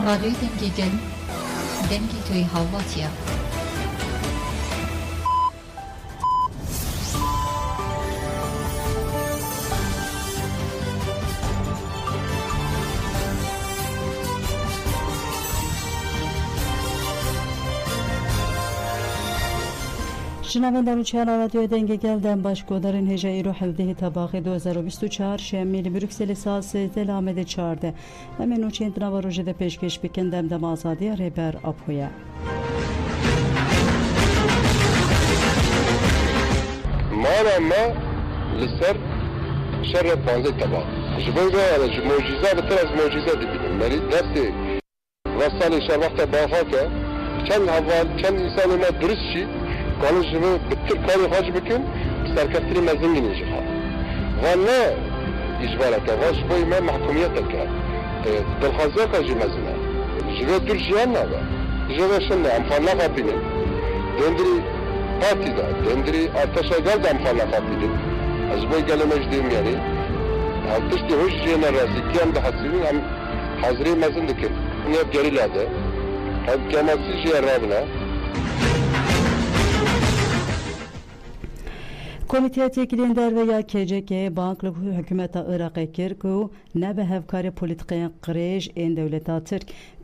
راديو دنجيجن دنجي توي هاواتيا شنوندگان چهار رادیو دنگ گلدن باشگودارن هجایی رو 17 تاباق 2024 شمیل بروکسل ساز دلامد 14 امنو چند نوا روژه ده پیشکش بکندم دم آزادی ریبر آپویا ما لسر شر 15 تاباق جبوجا على معجزة بتر از معجزة دبیم مرید دستی وصل شر وقت بافاکه چند اول چند انسان ما درست شی قالوا جبوا بتر كانوا خارج بكم بسركتري مازنين يجوا ولا إجبارك واش بوي ما محكوميتك بالخزاق جي مازنا جبوا درجيانا جبوا شنو عم فانا قابلين دندري باتي دا دندري ارتشا قلد عم فانا قابلين أزبوي قالوا مجدين يعني تشتي هوش جينا راسي كيام دا حسينين عم حاضرين مازن دكين نيب جري لاده هاد كما سيجي الرابنا Komite tekilender veya KCK banklık hükümeta Irak'a kirku ne be hevkari politikaya qrej en devleta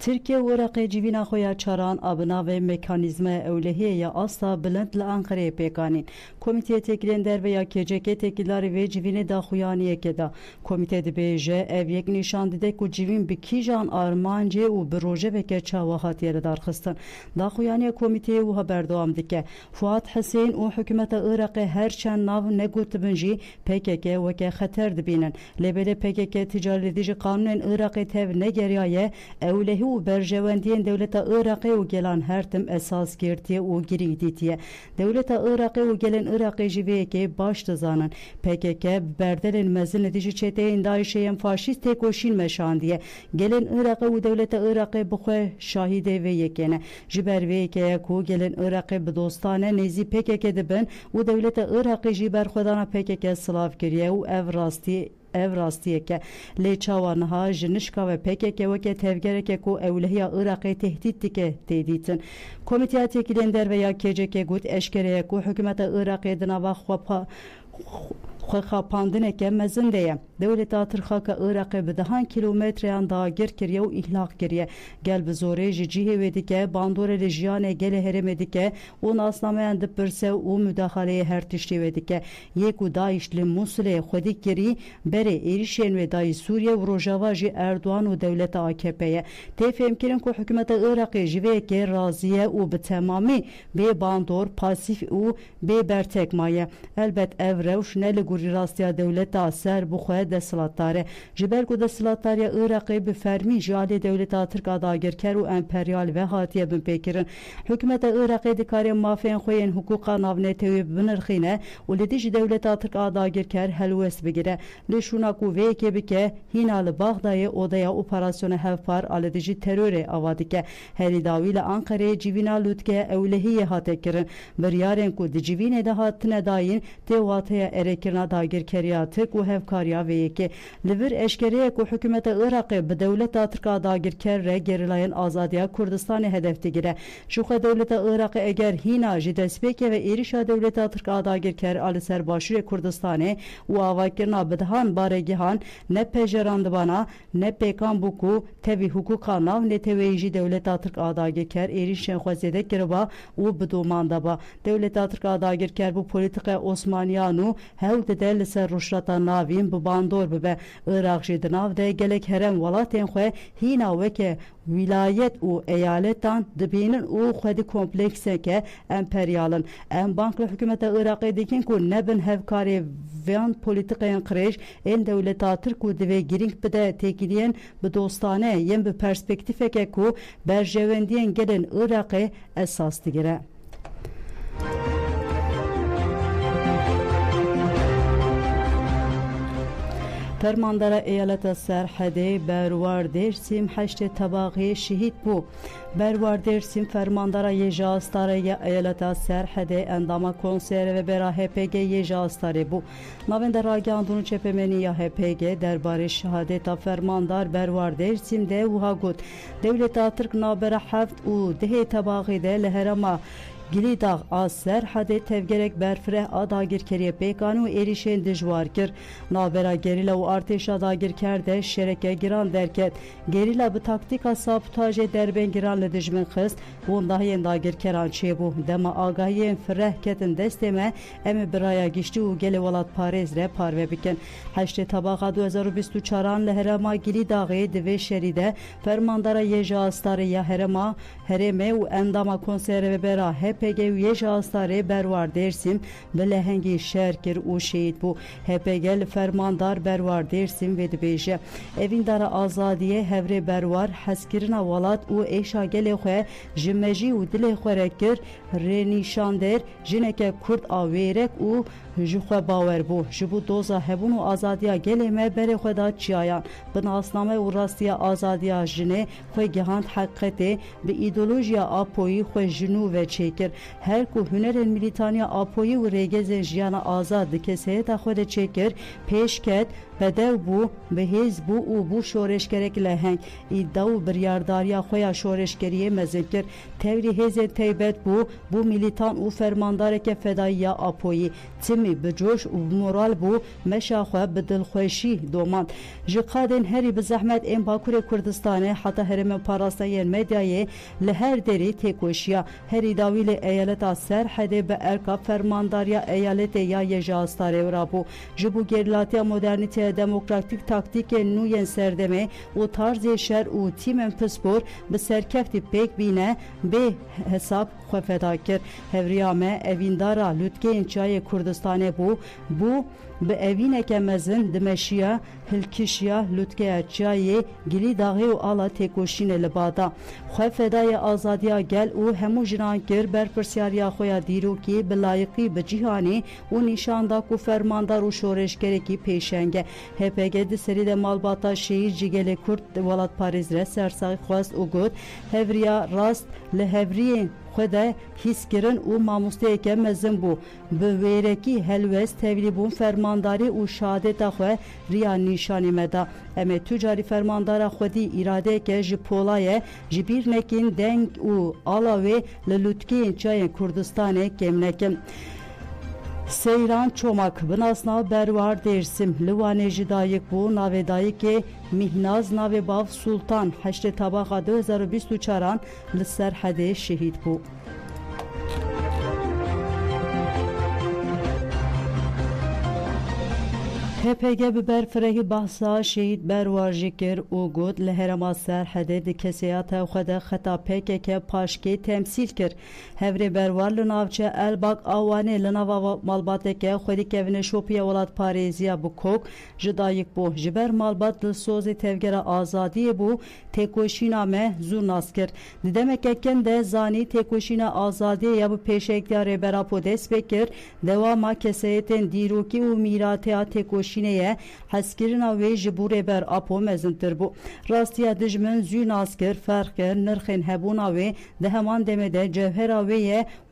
Türkiye Irak'a civina xoya çaran abına ve mekanizma evlehiye ya asla bilendle Ankara'ya pekanin. Komite tekilender veya KCK tekilleri ve civine da xuyaniye keda. Komite de beje ev yek nişan dide ku civin bikijan armance u proje ve ke çavahat yere darxistan. Da xuyaniye komiteye u haber devam dike. Fuat Hüseyin u hükümeta Irak'a her nav ne gutbunji PKK ve xatar dibinen lebele PKK ticaretici kanunun Irak'ı tev ne geriye evlehi u berjevendiyen devleta Irak'ı u gelen her tim esas girtiye u giriditiye devleta Irak'ı u gelen Irak'ı jiveke başta zanan PKK berdelen mezin edici çeteyin daişeyen faşist tekoşin meşan diye gelen Irak'ı u devleta Irak'ı buxe şahide ve yekene jiber ve yekeye ku gelen Irak'ı dostane nezi PKK diben u devleta Irak'ı jiber خودانا PKK سلاف کریه و ev rastiye ke leçavanha jinişka ve PKK ve ke tevgere ke ku evliya Irak'ı tehdit dike tehditin komite tekilender veya KCK gut eşkereye ku hükümete Irak'ı dınava خپاندنه که مزندیه دولت آترخاک عراق به دهان کیلومتر اندازه گر کریه و احلاق کریه گل به زوره جیه ودی که باندور رژیان گل هرم ودی که اون اسنامه اند پرسه و مداخله هر تشتی ودی که یک و داعش لموصل خودی کری بره ایریشن و دای سوریه و روجاوا جی اردوان و دولت AKP'ye تفهم کردن که حکومت عراق جوه که راضیه و به تمامی به باندور پاسیف و به برتک مایه البته evreş neli راستیا دولت سر بخواه دستلاتاره جبر کو دستلاتاره عراقی به فرمی جالی دولت ترک اداگر کر و امپریال و هاتیه بن پیکرن حکومت عراقی دکاری مافین خوین حقوقا ناونتوی بنرخینه و لدیج دولت ترک اداگر کر هلوس بگیره لشونا کو وی که بکه هینال باغدای odaya operasyonu hevpar aledici teröre avadike heri davil Ankara civina lutke evlehiye hatekirin bir yaren ku civine de hatine dayin tevataya erekirna dagir keriyatı ku hevkariya ve yeke livir eşkeriye ku hükümete Irak'ı be devlet Türkiye dagir kerre gerilayan azadiya Kurdistan'ı hedefte gire şuha devlet Irak'ı eğer hina jidespeke ve erişa devlet Türkiye dagir ker ali serbaşır Kurdistan'ı u avakirna bedhan baregihan ne pejerandı bana ne pekan buku tevi hukuka nav ne teviji devlet Türkiye dagir ker erişen xwazede kirba u bedumanda ba devlet Türkiye dagir ker bu politika Osmaniyanu hevde de لسر رشرتا ناوین بباندور ببه عراق جد ناو ده گلک هرم ولاتین خو هینا وکه ولایت و ایالتان دبینن او خودی کمپلکسه که امپریالن ام بانک حکومت عراقی دیکن کو نبن هفکاری وان پولیتیکین قریش این دولتا ترک و دوی گرینگ بده تکیدین به دوستانه یم به پرسپکتیفه که کو برجوندین گلن عراقی اساس دیگره فرماندار ایالت سرحده بروار درسیم 8 طبقه شهید بو. بروار درسیم فرماندار یجاستاره ایالت سرحده اندام کنسر و برا HPG یجاستاره بو. ناوند راگاندون چپمنی یا HPG درباره شهادت فرماندار بروار درسیم ده وها گود دولت ترک نابر 7 و 10 طبقه ده لهرما گلی داغ از سرحده تفگرک برفره آداگیر کریه پیکانو ایریشین دجوار کر نابرا گریلا و ارتشا داگیر کرده شرکه گران درکت گریلا به تاکتیکا سابتاج دربین گران لدجمن خست وندهین داگیر کران چه بو دما آگاهی فره کتن دستمه ام برایا گشتی و گل ولات پاریز ره پاروه بکن 8 طبقه 2024 لهرما گلی داغی دوی شریده فرماندارا یجاستاره یا هرمه و انداما کنسر و برا HPG یجاستاره بروار درسیم به لهنگی شرکر او شهید بو HPG فرماندار بروار درسیم و دبیجه اویندار آزادیه هوری بروار حسکرنا ولات او ایشا گل خواه جمجی و دل خواه رکر رنیشاندر جنک کرد آویرک او جخوا باور بو جبو دوزا هبون و آزادیا گل ما بر خدا چیایان بناسنامه و راستیا آزادیا جنه خواه گهاند حقیقته به ایدولوژیا آپویی خواه جنو و چکر هر کو هنر ملیتانیا آپویی و ریگز جیان آزاد کسیه تا خود چکر پیش کد بدو بو به هیز بو او بو شورش کرک لهنگ ایداو بریارداریا خویا شورش کریه مذکر توری هیز تیبت بو میلیتان او فرمانداره که فدایی آپویی تیمی بجوش و مورال بو مشا خواه بدل خوشی دومان جقادن هری بزحمت این باکور کردستانه حتی هرم پاراستاین مدیای لهر دری تکوشیا هری داویل ایالت سرحده به ارکا فرمانداریا ایالت یا یجاستاره و رابو جبو گرلاتی مدرنیته دموکراتیک تاکتیک نوین سردمه و طرز شر و تیم پسپور به سرکفتی پیک بینه به حساب خوفدا کرد هوریامه اویندارا لوتگین چای کردستانه بو به اوینه که مزن دمشیا هلکشیا لوتگه چای گلی داغی و آلا تکوشین لبادا خوفدای آزادیا گل او همو جنان کر بر پرسیاریا خویا دیروکی بلایقی به جیهانی و نشاندا کو فرماندار و شورشگری کی پیشنگه HPG د سری د مالباتا شهید جگل کرد ولات پاریز ر سرسای خواست او گود هوریا راست لهورین خدا حس کرن او ماموسته که مزن بو به ویرکی هلوست تبلیبون فرمانداری او شهادت خو ریا نشانی مدا اما تجاری فرماندار خودی اراده که جپولای جبیر نکین دنگ او علاوه للوتکی چای کردستان کم نکم سیران چومک بناسنا بروار درسیم لوانه جدایک بو ناودایی که مهناز ناو باف سلطان 8 طبقه 2024 لسرحده شهید بو HPG به برفره بحثا شهید بروار جکر او گود لهرما سرحده دی کسیات خود خطا پیک که پاشکی تمثیل کر هوری بروار لناوچه الباق آوانه لناو مالباته که خودی کهونه شوپی ولات پاریزیا بو کوک جدایک بو جبر مالبات لسوزی تفگر آزادی بو تکوشینامه زورناس کر دیدمه که کنده زانی تکوشین آزادی یا بو پیشکدار براپو دست بکر دواما کسیتن دیروکی و میراته تکوشین شینه حسکرنا و جبور بر اپو مزنتر بو راستیا دجمن زون اسکر فرق نرخن هبونا و ده همان دمده جوهر و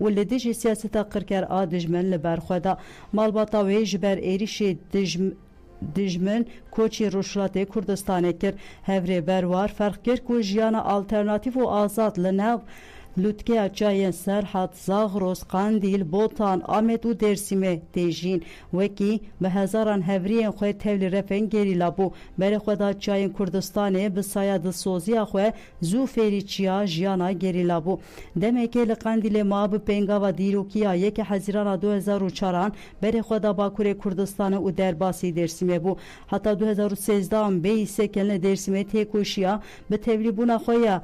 ولدج سیاست قرکر ادجمن لبر خدا مالباتا و جبر ایریش دجمن کوچی روشلاته کردستان کر هوری بروار فرق کر کو جیانا آلترناتیف و آزاد لناو لوتکه چای سرحد زاغروس قندیل بوتان آمد و درسیمه دیجین وکی به هزاران هورین خواه تولی رفن گریلا بو بر خدا چای کردستانه به ساید سوزی خواه زو فیری چیا جیانا گریلا بو دمه که لقندیل ما به پنگا و دیروکیا یک حزیران 2004 بر خدا باکور کردستانه و درباسی درسیمه بو حتی 2013 به سکلن درسیمه تکوشیا به تولی بونا خواه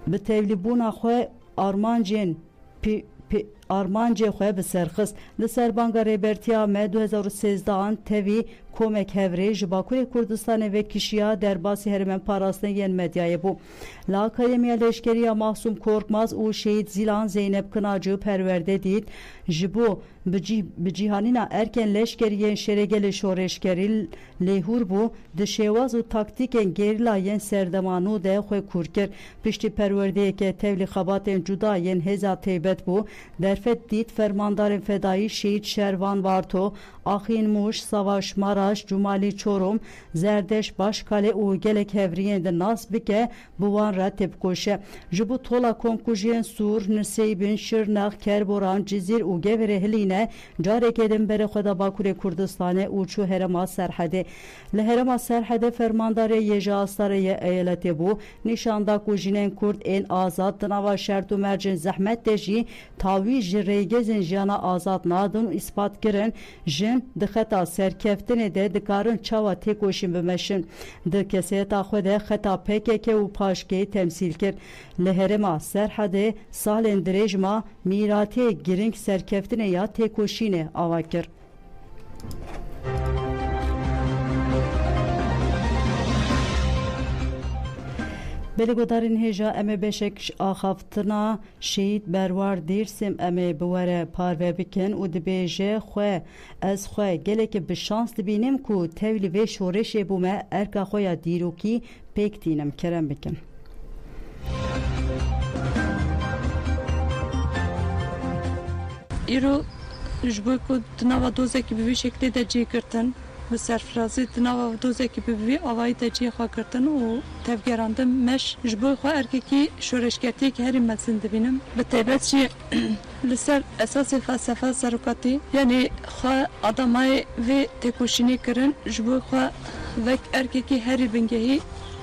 به تبلیبون خو armanca xwe bi serxist li ser banga rêbertiya me 2013 an tevî komek hevrê ji Bakurê Kurdistanê ve kişiya derbasî herêmen parastinê yên medyayê bû. Li Akademiya Leşkeriya Mahsum Korkmaz û Şehîd Zilan Zeynep Kınacı perwerde dît ji bo bi cîhanîna erken leşkeriyên şeregelê şoreşkerî lêhûr bû di şêwaz û taktîkên gerîla yên serdemanû de xwe kûr kir. Piştî perwerdeyeke tevlî xebatên cuda yên Hêza Teybet bû derfet dît fermandarên fedayî Şehîd Şervan Varto, Axîn Muş, Savaş Maraş, Cumalî Çorum, Zerdeş Başkale û gelek hevriyên de nas bike bi wan re têpkoşe. Ji bo tola komkujiyên Sûr, Nirsêbin, Şirnex, Kerboran, Cizîr û Geverê Hilîne carekê din berê xwe da Bakurê Kurdistanê û çû herêma Serhedê. Li herêma Serhedê fermandarê Yêja Astarê eyaletê bû nîşanda ku jinên Kurd ên azad di nava şert û mercên zehmet de jî tawî ji rêgezên jiyana azad nadin û îspat kirin jin di xeta serkeftinê de dikarin çawa têkoşîn bimeşin. Di keseyeta xwe de xeta PKK û paşkê temsîl kir. Li herêma Serhedê salên dirêjma mîratê giring serkeftinê ya têkoşînê ava kir. Belêgodarên hêja em ê beşek axaftina Şehîd Berwar Dîrsêm em ê bi were parve bikin û dibêje xwe ez xwe gelekî bi şans dibînim ku tevlî vê şoreşê bûme erka xwe ya dîrokî pêk tînim kerem bikin. îro ji bo ku di nava dozekî bi vî şeklê de cêkirtin bi serfirazî di nava dozekî bi vî avayî de cêxwakirtin û tevgerandin meş ji bo xwe erkekî şoreşgertiyekî herî mezin dibînim bi taybet jî li ser esasê felsefe serokatî yanî xwe adamayê vê têkoşînê kirin ji bo xwe vek erkekî herî bingehî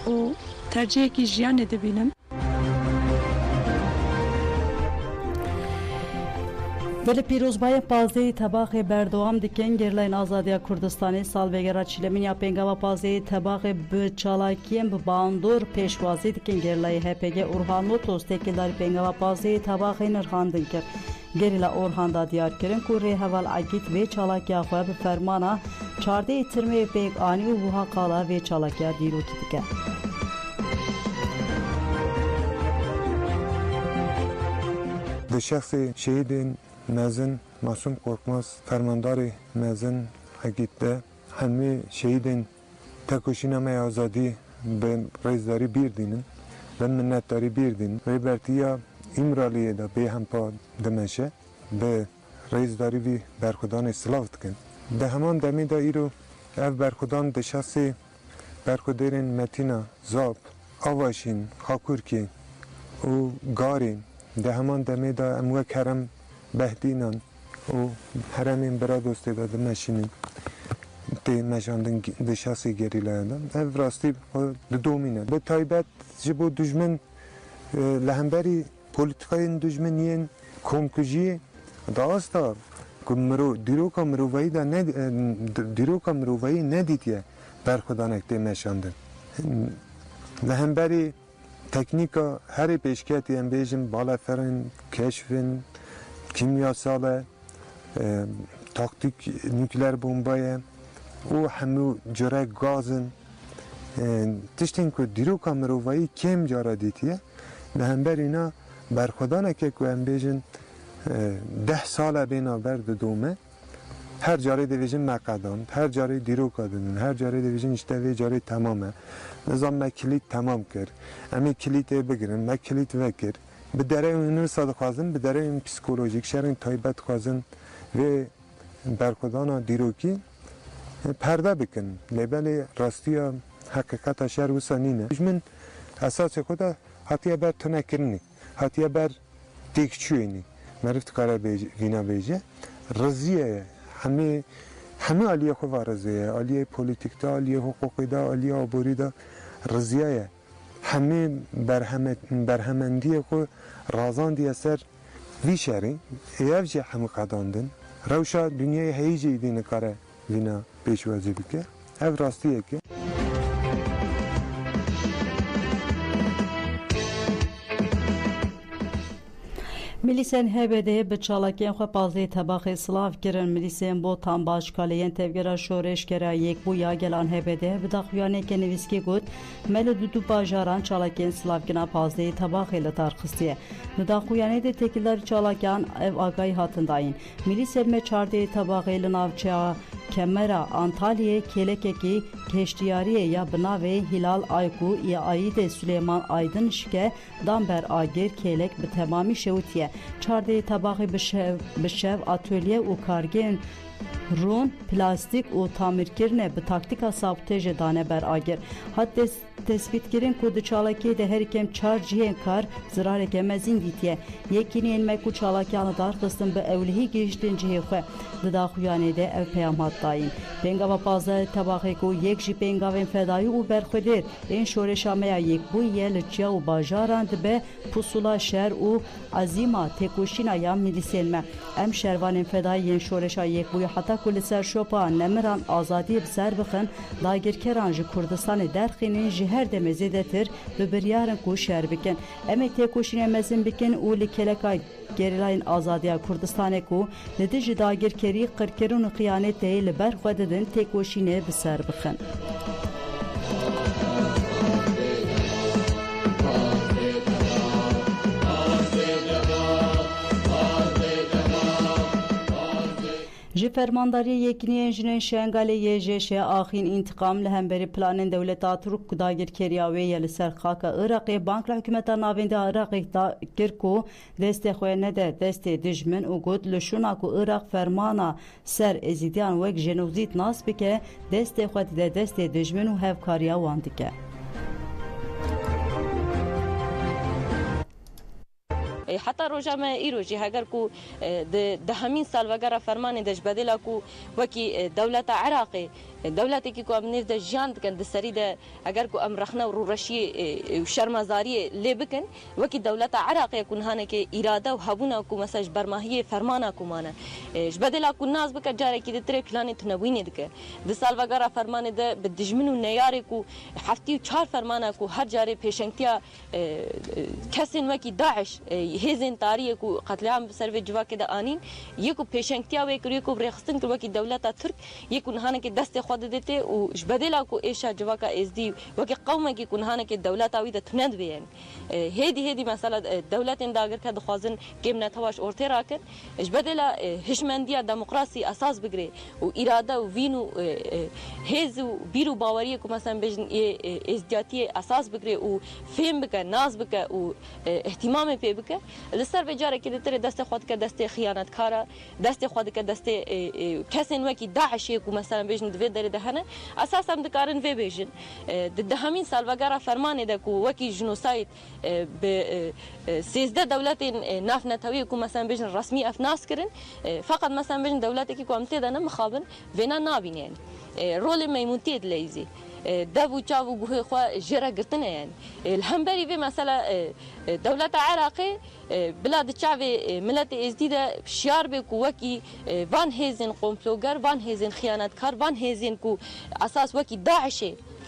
û tercihekî jiyanê dibînim. Veli pîrozbayên pazeyê tebaxê berdewam dikin Girlayên Azadiya Kurdistanê salvegera çîlemîniya pêngava pazeyê tebaxê bi çalakiyên bi bandor pêşwazî dikin Girlayê HPG Orhan Lotos têkildarî pêngava pazeyê tebaxê nirxandin kir. Gerîla Orhan da diyar kirin ku rêheval Egît vê çalakiya xwe bi fermana çardeyê tirmeyê pêk anî û wiha qala vê çalakiya dîrokî dike. Di şexsê şehîdên mezin Masum Korkmaz fermandarê mezin Egît de hemû şehîdên tekoşîna me azadî bi rêzdarî bîr dînin ve minnetdarî bîr dînin. Rêbertiya İmraliyê de bêhempa dimeşe bi rêzdarî vî berxwedanê silav dikin. Di heman demê de îro ev berxwedan di şexsê berxwedêrên Metîna, Zap, Avaşîn, Xakurkê û Garê di heman demê de em wek herem behdînan û heremên Biradostê de dimeşînin tê meşandin di şexsê gerîlaya de ev rastî didomîne. Bi taybet ji bo dijmin li hemberî polîtikayên dijminiyên komkujiyê da asta ku dîroka mirovayî de dîroka mirovayî nedîtiye berxwedanek tê meşandin. Li hemberî teknîka herê pêşketî em bêjin balaferin, keşfin, kimyasal e, taktik nükleer bombaya û hemû cürek gazin tiştên ku dîroka mirovayî kêm cara dîtiye li hemberîna berxwedaneke ku em bêjin 10 sala bênaber didome her carê dibêjin meqedand, her carê dîroka didin, her carê dibêjin işte vê carê temam e. Nizam me kilît temam kir. Em ê kilîtê bigirin, me kilît vekir. Bi dereyên nirsa dixwazin, bi dereyên psikolojîk şerên taybet dixwazin vê berxwedana dîrokî perde bikin. Lêbelê rastiya heqîqeta şer wisa nîne. Min esasê xwe de hatiye ber tunekirinê, hatiye ber têkçûyênî. Meriv dikare vîna bêje. Riziye ye. Hemê aliyê xwe va riziye ye. Aliyê polîtîk de, aliyê huquqî de, aliyê aborî de riziye ye. Hemê berhemendiyê xwe razandiye ser vî şerê. Ev jî hemû qedandin. Rewşa dunyayê heyî jî dî nikare vîna pêşwazî bike. Ev rastiyek e. Milisên HBD bi çalakiyên xwe pazê tebaxê silav kirin. Milisên bo tam başkaleyên tevgera şoreşgera yekbûya gelan HBD bi daxuyaneke nivîskê got me li du bajaran çalakiyên silavkirina pazê tebaxê li dar xistiye. Li daxuyanê de tekildarî çalakiyan ev agahî hatin dayîn. Milisên me çardeyê tebaxê li navçeya Kemera Antalya'ya kelekeki keştiyariye ya binave Hilal Ayku ya Ayide Süleyman Aydın şike damber agir kelek bi temamî şewtiye çardeyê tebaxê bi şev atölye û kargên rûn plastik û tamirkirine bi taktika sabtêjê dane ber agir. Hat tespîtkirin ku di çalakiyê de herîkem çar cihên kar zirareke mezin dîtiye. Yekîniyên me ku çalakiyan dar xistin bi ewlihî gihîştên cihê xwe di daxuyanê de ev peyam hat dayîn. Pengava pazarê tebaxê ku yek jî pengavên fedayî û berxwedêr ên şoreşa me ya yekbûyê li çiya û bajaran dibe pusula şer û azîma têkoşîna ya milîsên me. Em şervanên fedayî yên şoreşa yekbûyê heta ku li ser şopa nemiran azadiyê bi ser bixin dagirkeran ji Kurdistanê derxînin ji her demê zêdetir bi biryarin ku şer bikin. Em ê têkoşînê mezin bikin û li keleka gerilayên azadiya Kurdistanê ku li dijî dagirkerî qirkirin û xiyanetê li ber xwe didin têkoşînê bi ser bixin. Ji fermandariyê yekîniyên jinên Şengalê YJŞ axîn întiqam li hemberî planên Dewleta Tirk ku dagirkeriya wê ye li ser xaka Iraqê Bankla Hikûmeta Navîn de Iraqê da kir ku destê xwe nede destê dijmin û got li şûna ku Iraq fermana ser êzîdiyan wek jenozîd nas bike destê xwe dide destê dijmin û hevkariya wan dike. حتی روزا ما ایروزی هگر کو ده همین سال وگرا فرمان دش بدلا کو وکی دولت عراقی دولتی که کو امنیت ده جاند کن ده سری ده اگر کو ام رخنا و رشی و شرمزاری لبکن وکی دولت عراقی کن هانه که اراده و هبونا کو مساج برماهی فرمانا کو مانه بدلا کو ناز بک جاره کی ده تر پلان تنوینی دکه ده سال وگرا فرمان ده بدجمن و نیاری کو هفتی و 4 فرمانا کو هر جاره پیشنگتیا کسین وکی داعش هزین تاریخ کو قتل عام سر و جوا که آنین یکو پیشنگتیا و یکو یکو برخستن که وکی دولت ترک یکو نهانه که دست خود دیته و بدلا کو ایشا جوا که ازدی وکی قوم کی کنهانه که دولت آوی ده تند بیان هدی مثلا دولت انداگر که دخوازن کم نتواش اورته راکن بدلا هشمندیا دموکراسی اساس بگیره و اراده و وینو هز و بیرو باوری کو مثلا بجن ازدیاتی اساس بگیره و فهم بکه ناز بکه و اهتمام پی بکه لسر وجاره که دتر دست خود که دست خیانت کارا دست خود که دست کسین وکی داعش کو مثلا بجن دوی در دهنه اساسا دکارن وی بجن ده همین سال وگرا فرمان ده کو وکی جنوساید به 13 دولت ناف نتوی کو مثلا بجن رسمی افناس کرن فقط مثلا بجن دولتی که کو امته ده مخابن وینا نابینین رول میمونتی لیزی دابو چاو گوه خو جرا گرتنه یعنی الهمبری و مثلا دولت عراقی بلاد چاوی ملت ازدیده شیار به کوکی وان هزین قومپلوگر وان هزین خیانتکار وان هزین کو اساس وکی داعش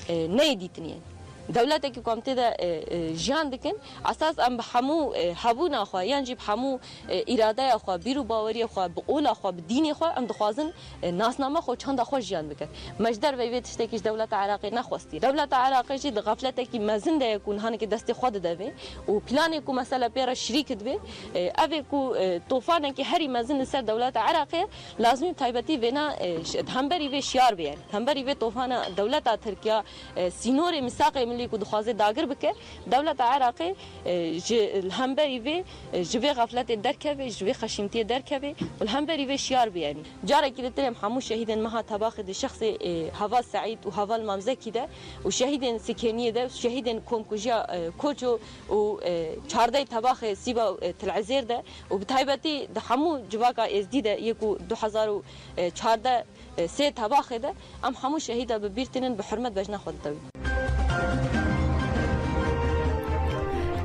نه دیتنی دولت کی کومته ده جان دکن اساس ام بحمو حبونا خو یانجی بحمو اراده خو بیرو باوری خو بقول خو بدین خو ام دخوازن ناسنامه خو چند خو جان بکن مجدر وی تشتکی دولت عراقی نخواستی دولت عراقی جی غفلت کی مزن ده یکون هان کی دست خود ده و پلان کو مساله پیرا شریک ده اوی کو طوفان کی هری مزن سر دولت عراقی لازم تایبتی ونا همبری و شیار بیان همبری و طوفان دولت ترکیه سینور میثاق ملی کو دخوازه داگر بکه دولت عراقی الهمبری و جوی غفلت درکوی جوی خشمتی درکوی والهمبری و شیار بیانی جاره کی دترم همو شهیدن مها تباخد شخص هوا سعید و هوا الممزکی ده و شهیدن سکینیه ده شهیدن کومکوجا کوچو و 14 تباخ سیبا تلعزیر ده و بتایبتی ده همو جواکا ازدی ده یکو 2014 سه تباخ ده ام همو شهیده ببیرتنن به حرمت بجنا خود دوی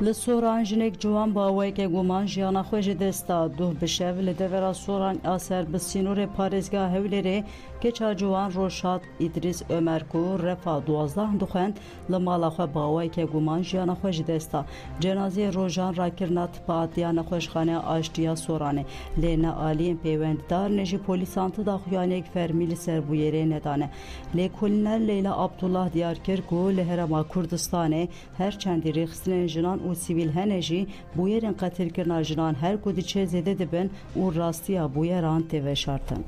Li Soran jinek ciwan bawayeke guman jiyana xwe ji desta duh bişev li devera Soran aser bi sînorê parêzgeha Hewlêrê keça ciwan Roşat İdris Ömer ku refa 12 dixwend li mala xwe bawayeke guman jiyana xwe ji desta. Cenazeyê rojan rakirina tipa nexweşxaneya Aştiya Soranê lê ne aliyên pêwendidar ne jî polîsan da xuyanek fermî li ser bûyerê nedane. Lêkolîner Leyla Abdullah diyarkir ku li Herêma Kurdistanê her çendî rêxistinên jinan û sivîl hene jî bûyerên qetilkirina jinan her ku diçe zêde dibin û rastiya bûyeran tê veşartin.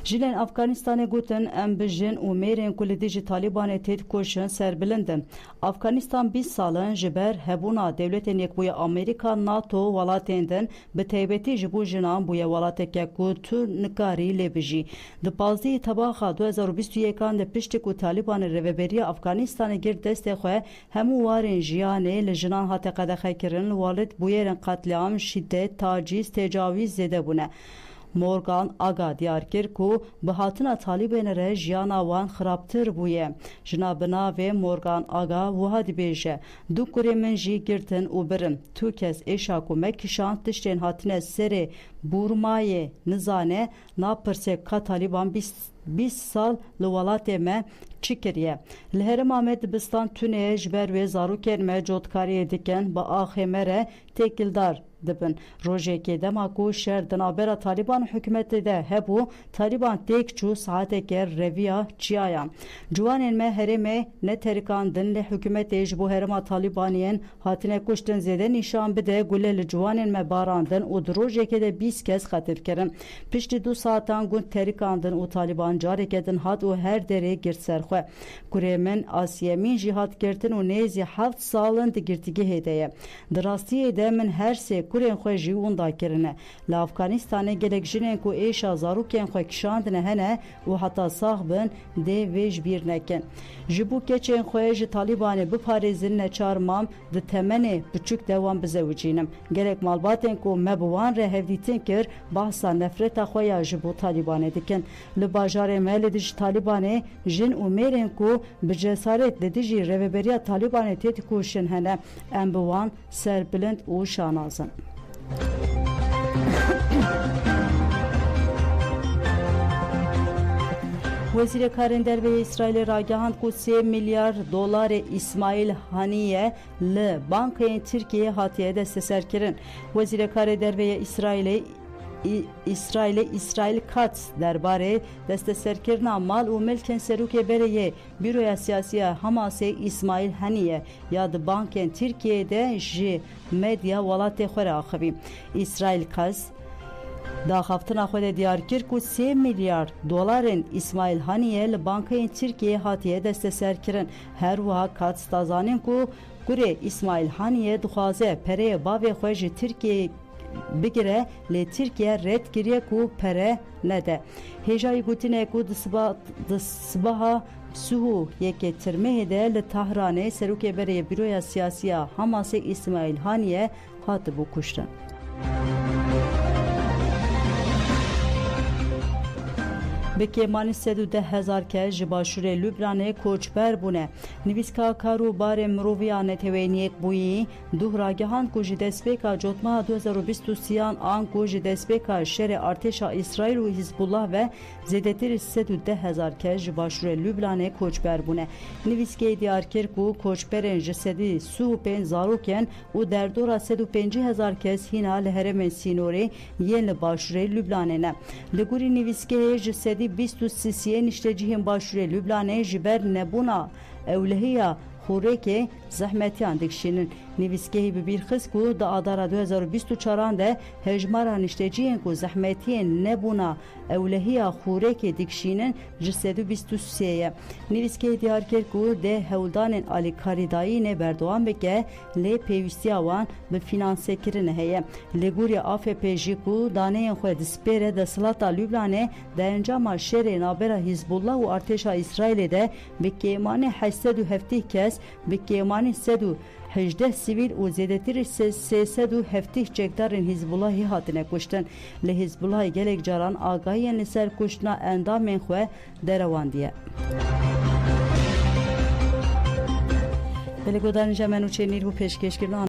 Jilên Afganistanê gotin em bijin û mêrên ku li dijî Talibanê tê dikoşin serbilindin. Afganistan 20 salin ji ber hebûna dewletên Yekbûyî Amerîka NATO welatên din bi taybetî ji bo jinan bûye welateke ku tu nikarî lê bijî. Di 15 Tebaxa 2021 de piştî ku Talibanê rêveberiya Afganistanê gir destê xwe hemû warên jiyanê li jinan hate qedexekirin li walit bûyerên qetleam, şîddet, tacîz, tecavîz zêde bûne. Morgan Aga diyarkir ku bi hatina Talîbên re jiyana wan xirabtir bûye. Jina bi navê Morgan Aga wiha dibêje du kurê min jî girtin û birin. Tu kes êşa ku me kişand tiştên hatine serê Burmayê nizane napirsek ka Taliban 20 sal li welatê me çi kiriye. Li Herêma me dibistan Tuneyê ji ber wê zarokên me cotkariyê dikin bi axê me re têkildar dibin. Rojekê dema ku şer di navbera Taliban hikûmetê de hebû Taliban têk çû saeteke reviya çiyayan. Ciwanên me herêmê neterikandin lê hikûmetê ji bo herêma Talibaniyên hatine kuştin zêde nîşan bide ku lê li ciwanên me barandin û di rojekê de 20 kes qetilkirin. Piştî 2 saatan gund terikandin û Taliban careke din hat û her derê girt serxwe. Kurê min Asiyê min jî hat girtin û nêzî 7 salin di girtîgehê de ye. Di rastiyê de min her sê kurên xwe jî wenda kirine. Li Afganistanê gelek jinên ku êşa zarokên xwe kişandine hene û heta sax bin dê vê ji bîr nekin. Ji bo keçên xwe ji Talibanê biparêzin neçar mam di temenê biçûk de wan bizewicînim. Gelek malbatên ku me bi wan re hevdîtin kir behsa nefreta xwe ya ji bo Talibanê dikin. Li bajarê me li dijî Talibanê jin û mêrên ku bi cesaret li dijî rêveberiya Talibanê tê dikoşin hene em bi wan serbilind û şanazin. Wezîrê Karên Derveyê İsraîlê ragihand ku 3 milyar dolarê İsmail Haniyê li bankayên Tirkiyeyê hatiye desteserkirin. Wezîrê Karê Derveyê İsraîl Katz derbarê desteserkirina mal û milkên serokê berê Büroya Siyasiya Hamasê İsmail Haniyê ya di bankên Tirkiyeyê de ji medya welatê xwe re axivî. İsraîl Katz daxaftina xwe de diyar kir ku 3 milyar dolarên İsmail Haniyê li bankayên Tirkiyeyê hatiye desteserkirin. Her wiha Katz da zanin ku kurê İsmail Haniyê dixwaze pereyê bavê xwe ji Tirkiyeyê bigire lê Tirkiye red kiriye ku pere nede. Hêjayî gotine ku di sibaha Suhu yekê tirmehê de li Tehranê serokê berê Büroya Siyasiya Hamasê İsmail Haniyê hatibû kuştin. Bi kêmanî 110,000 kes ji başûrê Lübnanê koçber bûne. Nivîska karûbarê miroviya netewêniyek bûyî duh ragihand ku ji destpêka cotmeha 2023 an ku ji destpêka şerê artêşa İsraîl û Hizbullah ve zêdetirî 110,000 kes ji başûrê Lübnanê koçber bûne. Nivîskeyê diyar kir ku koçberên ji sedî sûpên zarokên û derdora 150,000 kes hîna li herêmên sînorê yên li başûrê Lübnanê ne. Li gorî nivîskeyê ji sedî 23 niştecihên başûrê Lübnanê ji ber nebûna ewlehiya xûrekê zehmetiyan dikişînin. Nivîskehê bi bîr xist ku di adara 2024 de hejmara nişteciyên ku zehmetiyên nebûna ewlehiya xûrekê dikişînin ji 123 ye. Nivîskehê diyar kir ku dê hewldanên alîkarîdayînê berdewam bike lê pêwîstiya wan bi finansekirinê heye. Lê goriya AFP jî ku daneyên xwe dispêre desthilata Lübnanê di encama şerê navbera Hizbullah û artêşa İsraîlê de bi kêmanî 870 kes bi kêmanî 18 sivil û zêdetir 370 cekdarên Hizbullahê hatine kuştin. Li Hizbullahê gelek caran agahiyên li ser kuştina endamên xwe derewandiye. Belê godanî jemen û çênîr û pêşkêşkirina